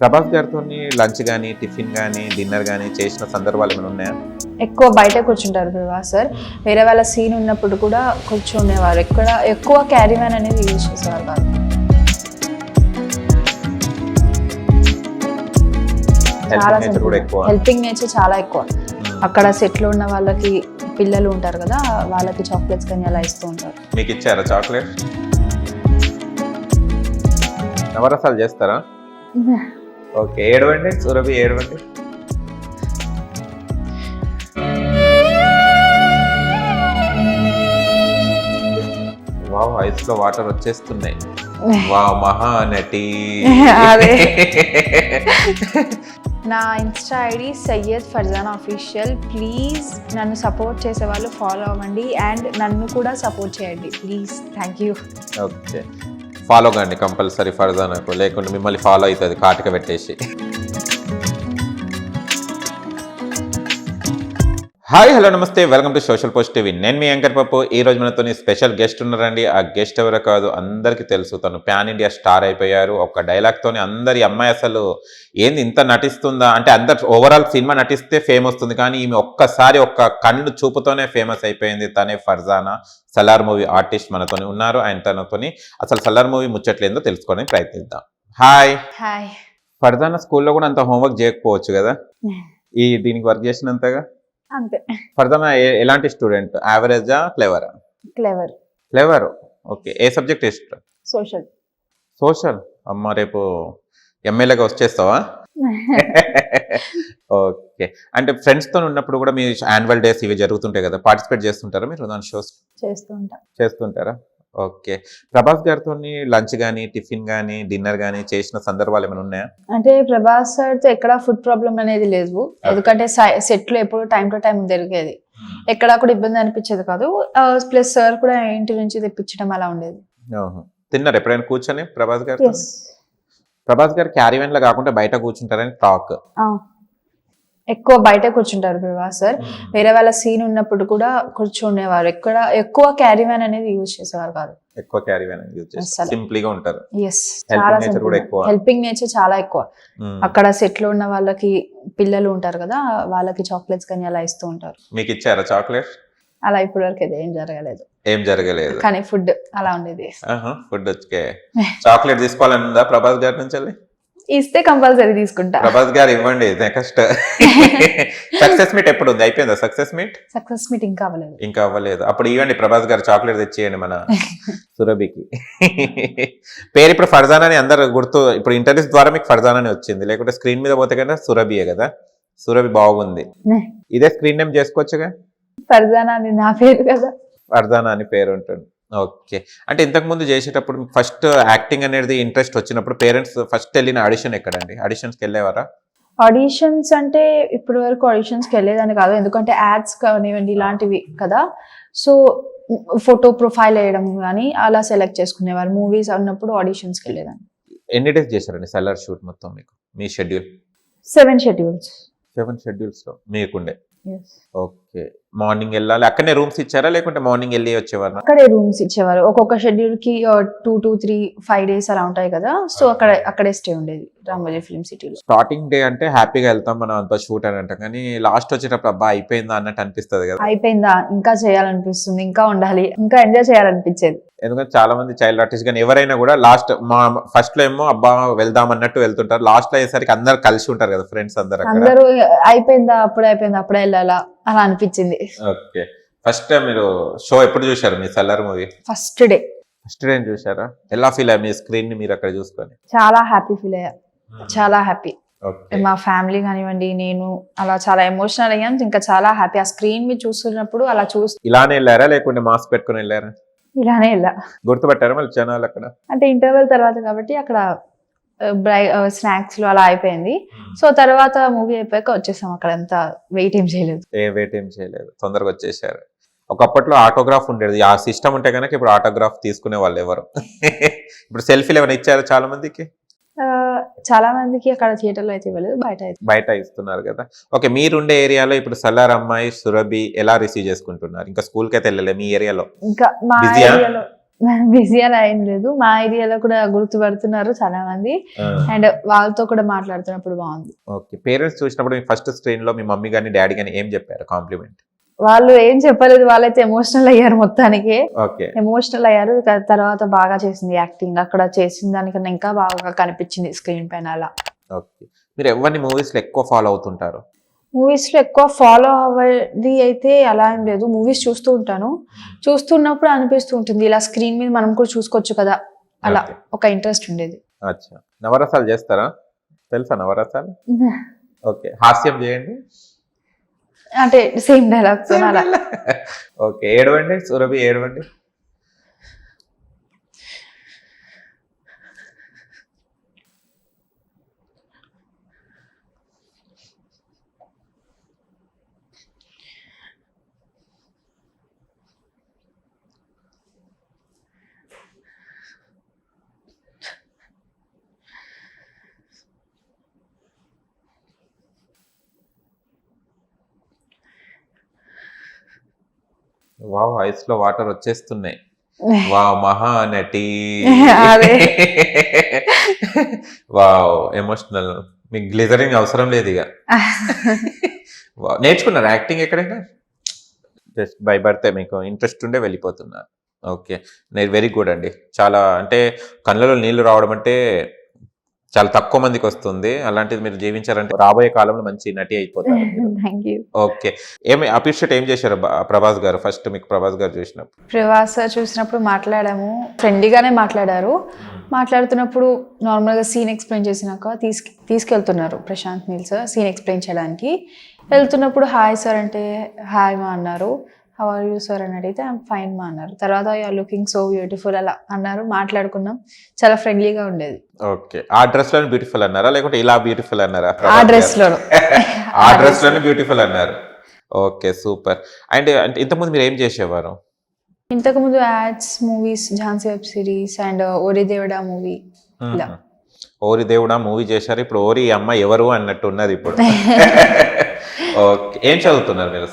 Prabhas గారితోని lunch గానీ, tiffin గానీ, dinner గానీ చేసిన సందర్భాలు ఏమైనా ఉన్నాయా? ఎక్కువ బయట కూర్చుంటారు ప్రభాస్ సార్. వేరే వాళ్ళ సీన్ ఉన్నప్పుడు కూడా కూర్చునేవారు. ఎక్కువ క్యారీ మ్యాన్ అనేది యూజ్ చేసేవారు కాదు. చాలా హెల్పింగ్ నేచర్ కూడా ఎక్కువ. హెల్పింగ్ నేచర్ చాలా ఎక్కువ. అక్కడ సెట్లో ఉన్న వాళ్ళకి పిల్లలు ఉంటారు కదా, వాళ్ళకి చాక్లెట్స్ కానీ అలా ఇస్తూ ఉంటారు. మీకు ఇచ్చారా చాక్లెట్? నవరసాలు చేస్తారా? ఓకే, ఏడవండి సురభి, ఏడవండి. వావ్, ఐస్ లో వాటర్ వచ్చేస్తున్నాయి. వావ్, మహానటి. అదే. నా insta ID Syed Farzana official. Please నన్ను సపోర్ట్ చేసే వాళ్ళు ఫాలో అవ్వండి అండ్ నన్ను కూడా సపోర్ట్ చేయండి please. Thank you. Okay, follow కండి కంపల్సరీ ఫర్జానాకు, లేకుంటే మిమ్మల్ని ఫాలో అవుతుంది కాటిక పెట్టేసి. హాయ్, హలో, నమస్తే, welcome to social post TV. నేను మీ యాంకర్ పప్పు. ఈ రోజు మనతో స్పెషల్ గెస్ట్ ఉన్నారండి. ఆ గెస్ట్ ఎవరో కాదు, అందరికీ తెలుసు, తను పాన్ ఇండియా స్టార్ అయిపోయారు. ఒక డైలాగ్తోనే అందరి అమ్మాయి అసలు ఏంది ఇంత నటిస్తుందా అంటే, అందరు ఓవరాల్ సినిమా నటిస్తే ఫేమ్ వస్తుంది, కానీ ఈమె ఒక్కసారి ఒక్క కళ్ళు చూపుతోనే ఫేమస్ అయిపోయింది. తనే ఫర్జానా. సలార్ మూవీ ఆర్టిస్ట్ మనతోనే ఉన్నారు. ఆయన తనతోని అసలు సలార్ మూవీ ముచ్చట్లేందో తెలుసుకోవడానికి ప్రయత్నిద్దాం. హాయ్. హాయ్. ఫర్జానా స్కూల్లో కూడా అంత హోంవర్క్ చేయకపోవచ్చు కదా, దీనికి వర్క్ చేసినంతగా? అంతే. ఫర్జానా ఎలాంటి స్టూడెంట్? యావరేజా, క్లెవరా? క్లెవర్. క్లెవర్. ఓకే, ఏ సబ్జెక్ట్ ఇష్టం? సోషల్. సోషల్. అమ్మ, రేపు ఎమ్మెల్యేగా వచ్చేస్తావా? ఓకే, అంటే ఫ్రెండ్స్తో ఉన్నప్పుడు కూడా మీ యాన్యువల్ డేస్ ఇవి జరుగుతుంటాయి కదా, పార్టిసిపేట్ చేస్తుంటారా మీరు దాని షోస్? చేస్తుంటారా? ఓకే, ప్రభాస్ గారితో లంచ్ కానీ, టిఫిన్ కానీ, డిన్నర్ కానీ చేసిన సందర్భాలు ఏమైనా ఉన్నాయా? అంటే ప్రభాస్ సార్ తో ఎక్కడ ఫుడ్ ప్రాబ్లం అనేది లేదు, ఎందుకంటే సెట్ లో ఎప్పుడు టైం టు టైం జరిగేది, ఎక్కడా కూడా ఇబ్బంది అనిపించేది కాదు. ప్లస్ సార్ కూడా ఇంటి నుంచి తెప్పించడం అలా ఉండేది. తిన్నారు ఎప్పుడైనా కూర్చొని ప్రభాస్ గారు? ప్రభాస్ గారు క్యారీవెన్ లో కాకుండా బయట కూర్చుంటారని టాక్. ఎక్కువ బయట కూర్చుంటారు ప్రభాస్ సార్. వేరే వాళ్ళ సీన్ ఉన్నప్పుడు కూడా కూర్చునేవారు. ఎక్కువ క్యారీ మ్యాన్ అనేది యూజ్ చేసేవారు కాదు. ఎక్కువ క్యారీవెన్ యూజ్ చేస్తారు, సింప్లీగా ఉంటారు. చాలా హెల్పింగ్ నేచర్ చాలా ఎక్కువ. అక్కడ సెట్ లో ఉన్న వాళ్ళకి పిల్లలు ఉంటారు కదా, వాళ్ళకి చాక్లెట్స్ కానీ అలా ఇస్తూ ఉంటారు. మీకు ఇచ్చారా చాక్లెట్? అలా ఇప్పటి వరకు అయితే ఏం జరగలేదు, కానీ ఫుడ్ అలా ఉండేది. ఫుడ్ వచ్చే చాక్లెట్ తీసుకోవాలని ఉందా ప్రభాస్ గారి నుంచి? ఇస్తే కంపల్సరీ తీసుకుంటా. ప్రభాస్ గారు ఇవ్వండి నెక్స్ట్. సక్సెస్ మీట్ ఎప్పుడు ఉంది? అయిపోయిందా సక్సెస్ మీట్? సక్సెస్ మీట్ ఇంకా అవ్వలేదు. అప్పుడు ఇవ్వండి ప్రభాస్ గారు చాక్లెట్ తెచ్చేయండి మన సురభికి. పేరు ఇప్పుడు ఫర్జానా అని అందరు గుర్తు, ఇప్పుడు ఇంటర్వ్యూస్ ద్వారా మీకు ఫర్జానా అని వచ్చింది, లేకుంటే స్క్రీన్ మీద పోతే కదా సురభియే కదా. సురభి బాగుంది, ఇదే స్క్రీన్ నేమ్ చేసుకోవచ్చుగా. ఫర్జానా అని నా పేరు కదా, ఫర్జానా అని పేరు ఉంటుంది. ఓకే, అంటే ఇంతకు ముందు చేసేటప్పుడు ఫస్ట్ యాక్టింగ్ అనేది ఇంట్రెస్ట్ వచ్చినప్పుడు పేరెంట్స్ ఫస్ట్ వెళ్ళిన ఆడిషన్ ఎక్కడండి? ఆడిషన్స్కి వెళ్ళేవారా? ఆడిషన్స్ అంటే ఇప్పటి వరకు ఆడిషన్స్కి వెళ్ళేదాన్ని కాదు, ఎందుకంటే యాడ్స్ కానివ్వండి ఇలాంటివి కదా, సో ఫోటో ప్రొఫైల్ వేయడం కానీ అలా సెలెక్ట్ చేసుకునేవారు. మూవీస్ అన్నప్పుడు ఆడిషన్స్కి వెళ్ళేదాన్ని. ఎన్ని డేస్ చేశారండి సలార్ షూట్ మొత్తం మీకు? మీ షెడ్యూల్? 7 షెడ్యూల్స్. 7 షెడ్యూల్స్ లో మీకుండే. ఓకే, మార్నింగ్ వెళ్ళాలి, అక్కడనే రూమ్స్ ఇచ్చారా లేకుంటే మార్నింగ్ వెళ్ళి వచ్చేవారు? అక్కడే రూమ్స్ ఇచ్చేవారు. ఒక్కొక్క షెడ్యూల్ కి 2 to 3 5 days అలా ఉంటాయి కదా, సో అక్కడే స్టే ఉండేది రామోజీ ఫిల్మ్ సిటీలో. స్టార్టింగ్ డే అంటే హ్యాపీగా వెళ్తాం మనం అంతా షూట్ అని అంటాం, కానీ లాస్ట్ వచ్చేటప్పుడు అబ్బా అయిపోయిందా అన్నట్టు అనిపిస్తుంది కదా. అయిపోయిందా, ఇంకా చేయాలనిపిస్తుంది, ఇంకా ఉండాలి, ఇంకా ఎంజాయ్ చేయాలనిపించేది. ఎందుకంటే చాలా మంది చైల్డ్ ఆర్టిస్ట్ కానీ ఎవరైనా కూడా లాస్ట్ ఫస్ట్ లో ఏమో అబ్బా వెళ్దాం అన్నట్టు వెళ్తుంటారు, లాస్ట్ లో అయ్యేసరికి అందరు కలిసి ఉంటారు కదా ఫ్రెండ్స్ అందరు. అయిపోయిందా, అప్పుడే వెళ్ళాలా అలా అనిపించింది. ఓకే, ఫస్ట్ టైం మీరు షో ఎప్పుడు చూసారు మీ సలార్ మూవీ? ఫస్ట్ డే చూసారా? ఎలా ఫీల్ అయ్యా మీ స్క్రీన్ ని మీరు అక్కడ చూసుకొని? చాలా హ్యాపీ ఫీల్ అయ్యా, చాలా హ్యాపీ. మా ఫ్యామిలీ కానివ్వండి, నేను అలా చాలా ఎమోషనల్ అయ్యాం. ఇంకా చాలా హ్యాపీ ఆ స్క్రీన్ మీద చూస్తున్నప్పుడు. అలా ఇలానే వెళ్ళారా లేకుంటే మాస్క్ పెట్టుకుని వెళ్ళారా? ఇలానే వెళ్ళా. గుర్తుపట్టారా మళ్ళీ జనాలు అక్కడ? అంటే ఇంటర్వెల్ తర్వాత కాబట్టి అక్కడ స్నాక్స్ లో అలా అయిపోయింది. సో తర్వాత మూవీ అయిపోయాక వచ్చేసాం. అక్కడ అంతా వెయిట్ ఏం చేయలేదు, తొందరగా వచ్చేసారు. ఒకప్పట్లో ఆటోగ్రాఫ్ ఉండేది, ఆ సిస్టమ్ ఉంటే కనుక ఇప్పుడు ఆటోగ్రాఫ్ తీసుకునే వాళ్ళు ఎవరు? ఇప్పుడు సెల్ఫీలు ఏమైనా ఇచ్చారు చాలా మందికి? అక్కడ థియేటర్ లో అయితే ఇవ్వలేదు, బయట ఇస్తున్నారు కదా. ఓకే, మీరుండే ఏరియాలో ఇప్పుడు సలార్ అమ్మాయి సురభి ఎలా రిసీవ్ చేసుకుంటున్నారు? ఇంకా స్కూల్ కి అయితే వెళ్ళలే మీ ఏరియాలో? ఇంకా మా ఏరియాలో బిజీ అలా ఏం లేదు, మా ఏరియాలో కూడా గుర్తుపడుతున్నారు చాలా మంది, అండ్ వాళ్ళతో కూడా మాట్లాడుతున్నప్పుడు బాగుంది. ఓకే. పేరెంట్స్ చూసినప్పుడు మీ ఫస్ట్ స్క్రీన్ లో మీ మమ్మీ గానీ డాడీ గానీ ఏం చెప్పారు కాంప్లిమెంట్? వాళ్ళు ఏం చెప్పలేదు, వాళ్ళైతే ఎమోషనల్ అయ్యారు, మొత్తానికి ఓకే. ఎమోషనల్ అయ్యారు. తర్వాత బాగా చేసింది యాక్టింగ్, అక్కడ చేసిన దానికన్నా ఇంకా బాగా కనిపించింది స్క్రీన్ పైన అలా. ఓకే. మీరు ఎవరిని మూవీస్ లో ఎక్కువ ఫాలో అవుతుంటారు? మూవీస్ లో ఎక్కువ ఫాలో అవ్వది అయితే అలా ఏం లేదు, మూవీస్ చూస్తూ ఉంటాను. చూస్తున్నప్పుడు అనిపిస్తూ ఉంటుంది ఇలా స్క్రీన్ మీద మనం కూడా చూసుకోవచ్చు కదా, అలా Okay. ఒక ఇంట్రెస్ట్ ఉండేది. అచ్చా. నవరసాలు చేస్తారా? తెలుసా నవరసాలు? ఓకే. హాస్యం చేయండి. అంటే సేమ్ డైలాగ్స్ అలా. ఓకే. ఏడవండి సురభి, ఏడవండి. వావ్, ఐస్ లో వాటర్ వచ్చేస్తున్నాయి. వావ్, మహానటి. అదే. Wow, emotional. మీకు గ్లిజరింగ్ అవసరం లేదు ఇక. వావ్, నేర్చుకున్నారు యాక్టింగ్ ఎక్కడైనా? జస్ట్ బై బర్తే మీకు ఇంట్రెస్ట్ ఉండే వెళ్ళిపోతున్నారు. ఓకే. నేను వెరీ గుడ్ అండి. చాలా అంటే కళ్ళలో నీళ్లు రావడం అంటే చాలా తక్కువ మందికి వస్తుంది. అలాంటిది మీరు జీవించారంటే రాబోయే కాలంలో మంచి నటి అయిపోతారు. Thank you. ఓకే. ఏమి అప్రిషియేట్ ఏం చేశారు ప్రభాస్ గారు ఫస్ట్ మీకు ప్రభాస్ గారు చూసినప్పుడు? ప్రవాస చూసినప్పుడు మాట్లాడాము, ఫ్రెండ్లీగానే మాట్లాడారు. మాట్లాడుతున్నప్పుడు నార్మల్గా సీన్ ఎక్స్ప్లెయిన్ చేసినాక తీసుకెళ్తున్నారు Prashanth Neel sir scene explain చేయడానికి. వెళ్తున్నప్పుడు హాయ్ సార్ అంటే హాయ్ మా అన్నారు, హౌ ఆర్ యూ సార్ అని అడిగితే ఐఎమ్ ఫైన్ మా అన్నారు. తర్వాత you are looking so beautiful అలా అన్నారు, మాట్లాడుకున్నాం, చాలా ఫ్రెండ్లీగా ఉండేది. ఓకే. ఆ డ్రెస్ లోనే బ్యూటిఫుల్ అన్నారా లేకుంటే ఇలా బ్యూటిఫుల్ అన్నారా? ఆ డ్రెస్ లో ఆ డ్రెస్ లోనే బ్యూటిఫుల్ అన్నారు. Okay, super. అండ్ అంటే ఇంతకుముందు మీరు ఏం చేసేవారు? ఇంతకుముందు ads, movies, Jhansi web series and ఓరి దేవుడా మూవీ ఇలా. ఓరి దేవుడా మూవీ చేశారు. ఇప్పుడు ఓరి అమ్మ ఎవరు అన్నట్టు ఉన్నది ఇప్పుడు. ఓకే. ఏం చదువుతున్నారు మీరు?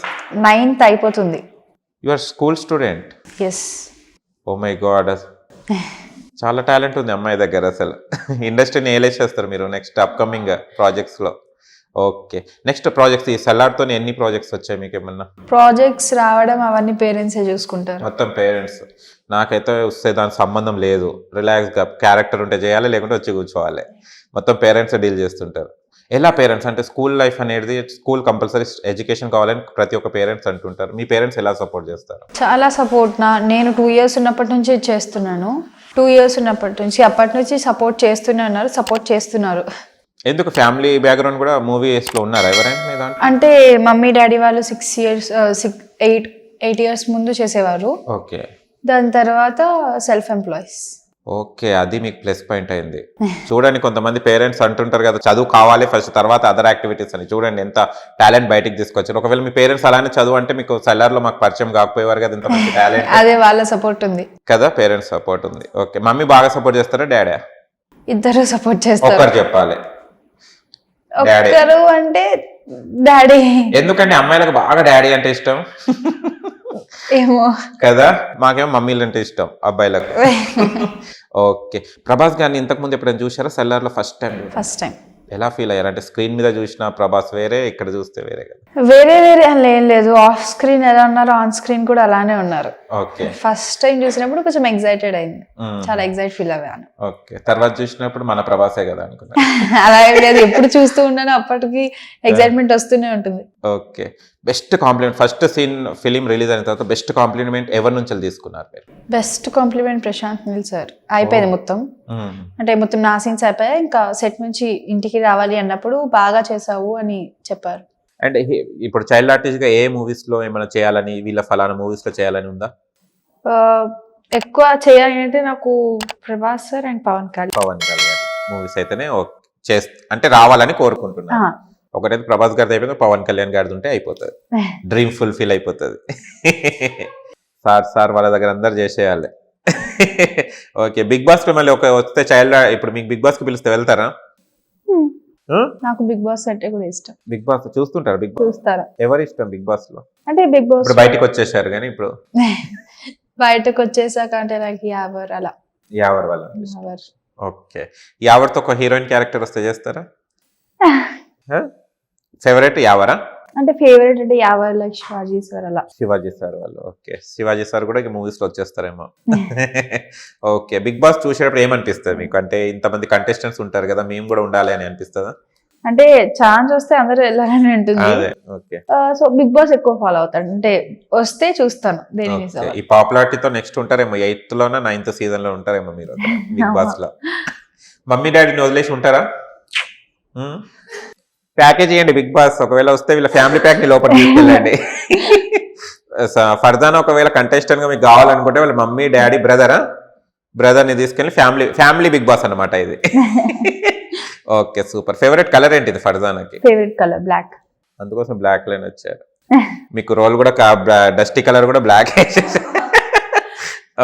9th అయిపోతుంది. You are school student? Yes. Oh my god, చాలా టాలెంట్ ఉంది అమ్మాయి దగ్గర. అసలు ఇండస్ట్రీని ఏలేసేస్తారు మీరు నెక్స్ట్ అప్కమింగ్ ప్రాజెక్ట్స్ లో. ఓకే. నెక్స్ట్ ప్రాజెక్ట్స్ ఈ సలాడ్తో ఎన్ని ప్రాజెక్ట్స్ వచ్చాయి మీకు ఏమన్నా? ప్రాజెక్ట్స్ రావడం అవన్నీ పేరెంట్సే చూసుకుంటారు. మొత్తం పేరెంట్స్. నాకైతే వస్తే దానికి సంబంధం లేదు, రిలాక్స్గా క్యారెక్టర్ ఉంటే చేయాలి, లేకుంటే వచ్చి కూర్చోవాలి. మొత్తం పేరెంట్స్ డీల్ చేస్తుంటారు. ఎలా పేరెంట్స్ అంటే స్కూల్ లైఫ్ అనేది, స్కూల్ కంపల్సరీ ఎడ్యుకేషన్ కావాలని ప్రతి ఒక్క పేరెంట్స్ అంటుంటారు. మీ పేరెంట్స్ ఎలా సపోర్ట్ చేస్తారు? చాలా సపోర్ట్. నేను 2 years ఉన్నప్పటి నుంచి చేస్తున్నాను. 2 years ఉన్నప్పటి నుంచి, అప్పటి నుంచి సపోర్ట్ చేస్తున్నారు. ఎందుకు ఫ్యామిలీ బ్యాక్గ్రౌండ్ కూడా మూవీస్ లో ఉన్నారా ఎవరైనా మీ దాంట్లో? అంటే మమ్మీ డాడీ వాళ్ళు 8 years ముందు చేసేవారు. ఓకే. దాని తర్వాత సెల్ఫ్ ఎంప్లాయీస్. ఓకే, అది మీకు ప్లస్ పాయింట్ అయింది. చూడండి, కొంతమంది పేరెంట్స్ అంటుంటారు కదా చదువు కావాలి ఫస్ట్, తర్వాత అదర్ యాక్టివిటీస్ అని. చూడండి ఎంత టాలెంట్ బయటికి తీసుకొచ్చారు. ఒకవేళ మీ పేరెంట్స్ అలానే చదువు అంటే మీకు సెల్లర్ లో మాకు పరిచయం కాకపోయేవారు కదా, ఇంత మంచి టాలెంట్. అదే వాళ్ళ సపోర్ట్ ఉంది కదా, పేరెంట్స్ సపోర్ట్ ఉంది. ఓకే. మమ్మీ బాగా సపోర్ట్ చేస్తారా డాడీ? ఇద్దరు సపోర్ట్ చేస్తారు. ఒకరు చెప్పాలి. ఒక్కరు అంటే డాడీ. ఎందుకంటే అమ్మాయిలకు బాగా డాడీ అంటే ఇష్టం ఏమో కదా, మాకేమో మమ్మీలు అంటే ఇష్టం అబ్బాయిలకు. ఓకే. ప్రభాస్ గారిని ఇంతకు ముందు ఎప్పుడైనా చూసారా సెల్లార్ లో? First time. ఎలా ఫీల్ అయ్యారు? అంటే స్క్రీన్ మీద చూసిన ప్రభాస్ వేరే, ఇక్కడ చూస్తే వేరే కదా? వేరే అని ఏం లేదు, ఆఫ్ స్క్రీన్ ఎలా ఉన్నారు ఆన్ స్క్రీన్ కూడా అలానే ఉన్నారు. ఓకే. ఫస్ట్ టైం చూసినప్పుడు కొంచెం ఎక్సైటెడ్ అయింది, చాలా ఎక్సైట్ ఫీల్ అయ్యాను. ఓకే. తర్వాత చూసినప్పుడు మన ప్రభాసే కదా అనుకున్నా? అలా ఏం లేదు, ఎప్పుడు చూస్తూ ఉన్నాను అప్పటికి ఎక్సైట్మెంట్ వస్తూనే ఉంటుంది. Okay. Best compliment first scene film release అయిన తర్వాత బెస్ట్ కాంప్లిమెంట్ ఎవరి నుంచి తీసుకున్నారు మీరు? Best compliment Prashanth Neel sir. అయిపోయింది మొత్తం, అంటే మొత్తం నా సీన్స్ అయిపోయాయి, ఇంకా సెట్ నుంచి ఇంటికి రావాలి అన్నప్పుడు బాగా చేసావు అని చెప్పారు. అండ్ ఇప్పుడు చైల్డ్ ఆర్టిస్ట్ గా ఏ మూవీస్ లో ఏమైనా చేయాలని, వీళ్ళ ఫలానా మూవీస్ లో చేయాలని ఉందా? ఎక్కువ చేయాలి అంటే నాకు Prabhas sir and Pawan Kalyan movies అయితేనే అంటే రావాలని కోరుకుంటున్నా. ఒకటైతే ప్రభాస్ గారిది అయిపోయింది, పవన్ కళ్యాణ్ గారిది ఉంటే అయిపోతుంది, డ్రీమ్ ఫుల్ఫిల్ అయిపోతుంది. సార్ వాళ్ళ దగ్గర అందరు చేసేయాలి. ఓకే. బిగ్ బాస్ లో మళ్ళీ వస్తే చైల్డ్, ఇప్పుడు మీకు బిగ్ బాస్ కి పిలిస్తే వెళ్తారా? నాకు బిగ్ బాస్ అంటే కూడా ఇష్టం. బిగ్ బాస్ చూస్తుంటారు? బిగ్ బాస్ చూస్తారా? ఎవరి ఇష్టం బిగ్ బాస్ లో? అంటే బిగ్ బాస్ ఇప్పుడు బయటికి వచ్చేసారు కానీ ఇప్పుడు బయటకు వచ్చేసాక అంటే లైక్ యావర్ అలా యావర్ వల్ల యావర్. ఓకే. యావర్తో ఒక హీరోయిన్ క్యారెక్టర్ వస్తే చేస్తారా? ఫేవరెట్ యావరా? అంటే ఫేవరెట్ అంటే యావర్ లైక్ శివాజీ సార్ అలా. శివాజీ సార్ వాళ్ళు. ఓకే. శివాజీ సార్ కూడా మూవీస్ లో వచ్చేస్తారేమో. ఓకే. బిగ్ బాస్ చూసేటప్పుడు ఏమనిపిస్తుంది మీకు? అంటే ఇంతమంది కంటెస్టెంట్స్ ఉంటారు కదా, మేము కూడా ఉండాలి అని అనిపిస్తుందా? అంటే ఛాన్స్ వస్తే అందరూ వెళ్ళాలని ఉంటుంది. అదే. ఓకే. సో బిగ్ బాస్ ఎక్కువ ఫాలో అవుతాడు, అంటే వస్తే చూస్తాను దేని మిస్ ఓకే. అవ్వను. ఈ పాపులారిటీతో నెక్స్ట్ ఉంటారేమో 8th లోనా 9th సీజన్ లో ఉంటారేమో మీరు బిగ్ బాస్ లో. మమ్మీ డాడీని వదిలేసి ఉంటారా? ప్యాకేజ్ చేయండి బిగ్ బాస్. ఒకవేళ వస్తే వీళ్ళ ఫ్యామిలీ ప్యాక్ ని లోపల తీసుకెళ్ళండి. ఫర్దానా ఒకవేళ కంటెస్టెంట్ గా మీకు కావాలనుకుంటే వాళ్ళ మమ్మీ డాడీ బ్రదర్ ని తీసుకెళ్ళి ఫ్యామిలీ బిగ్ బాస్ అన్నమాట ఇది. Okay, super. ఫేవరెట్ కలర్ ఏంటిది ఫర్దానాకి? Favourite colour black. అందుకోసం బ్లాక్ లైన్ వచ్చారు. మీకు రోల్ కూడా డస్టీ కలర్ కూడా black.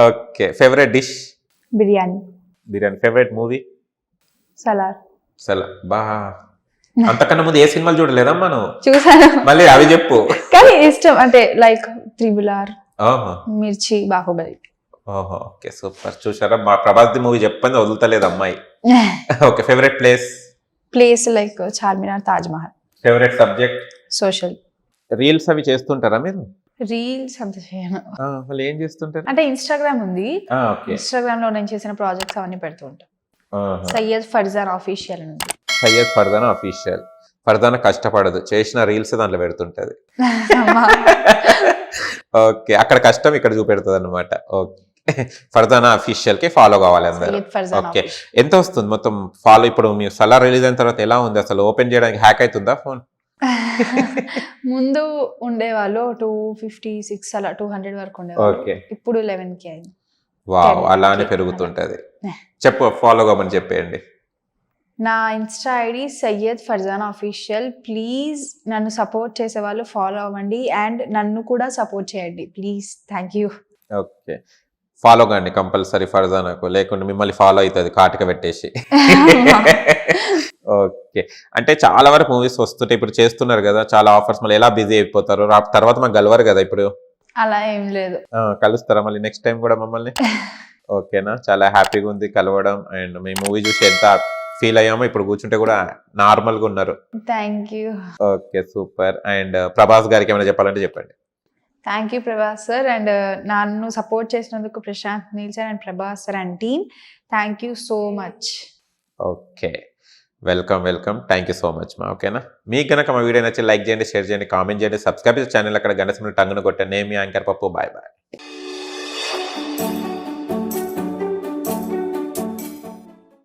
Okay. Favourite dish? Biryani. Favourite movie? Salaar. బా, అంతకన్నా ముందు ఏ సినిమాలు చూడలేదమ్మా నువ్వు? చూసాను మళ్ళీ అవి చెప్పు. కానీ ఇష్టం అంటే లైక్ త్రిబుల్ ఓహో మిర్చి, బాహుబలి. ఓహో, ఓకే, సూపర్. చూసారా, మా ప్రభాస్ మూవీ చెప్పని వదులుతలేదు అమ్మాయి. Okay. Favourite place like Charminar, Taj Mahal. Favourite subject? Social. Reels అవి చేస్తుంటారా మీరు? రీల్స్ అంత చేయను. వాళ్ళు ఏం చేస్తుంటారు? అంటే ఇన్స్టాగ్రామ్ ఉంది, ఓకే. ఇన్స్టాగ్రామ్ లో నేను చేసిన ప్రాజెక్ట్స్ అవన్నీ పెడుతూ ఉంటాను. సయ్యద్ ఫర్జాన్ ఆఫీషియల్ అని ఉంది. సయ్యద్ ఫర్దానా అఫీషియల్. ఫర్దానా కష్టపడదు, చేసిన రీల్స్ దాంట్లో పెడుతుంటది. ఓకే. అక్కడ కష్టం ఇక్కడ చూపెడుతుంది అనమాట. ఓకే. ఫర్దానా అఫీషియల్ కి ఫాలో కావాలి అందరూ. సయ్యద్ ఫర్జాన్ ఓకే. ఎంత వస్తుంది మొత్తం ఫాలో? ఇప్పుడు మీరు సలార్ రిలీజ్ అయిన తర్వాత ఎలా ఉంది అసలు? ఓపెన్ చేయడానికి హ్యాక్ అవుతుందా ఫోన్? ముందు ఉండేవాళ్ళు 256 అలా 200 వరకు ఉండేవాళ్ళు. ఓకే. ఇప్పుడు 11K అయింది. వావ్, అలానే పెరుగుతుంటది. చెప్పు, ఫాలో కామని చెప్పేయండి. నా insta ID Syed Farzan official. Please నన్ను సపోర్ట్ చేసే వాళ్ళు ఫాలో అవ్వండి అండ్ నన్ను కూడా సపోర్ట్ చేయండి please. Thank you. Okay. Follow కండి కంపల్సరీ ఫర్జానాకు, లేకుంటే మిమ్మల్ని ఫాలో అవుతుంది కాటిక పెట్టేసి. ఓకే. అంటే చాలా వరకు మూవీస్ వస్తుంటాయి, ఇప్పుడు చేస్తున్నారు కదా చాలా ఆఫర్స్, మళ్ళీ ఎలా బిజీ అయిపోతారు తర్వాత మాకు గెలవరు కదా ఇప్పుడు. అలా ఏం లేదు. కలుస్తారా మళ్ళీ నెక్స్ట్ టైం కూడా మమ్మల్ని? ఓకేనా, చాలా హ్యాపీగా ఉంది కలవడం. అండ్ మీ మూవీ చూసి ఎంత ఫీల్ అయ్యామో, ఇప్పుడు కూర్చుంటే కూడా నార్మల్ గా ఉన్నారు. Thank you. Okay, super. And Prabhas గారికి ఏమైనా చెప్పాలంటే చెప్పండి. Thank you Prabhas sir, and నన్ను సపోర్ట్ చేసినందుకు Prashanth Neel sir and Prabhas sir and team, thank you so much. Okay, welcome. Thank you so much మా. ఓకేనా, మీకు కనుక మా వీడియో నచ్చి లైక్ చేయండి, షేర్ చేయండి, కామెంట్ చేయండి, సబ్స్క్రైబ్ చేసి ఛానల్ అక్కడ గంట సింబల్ టంగున కొట్టండి. నేను మీ యాంకర్ పప్పు. బాయ్.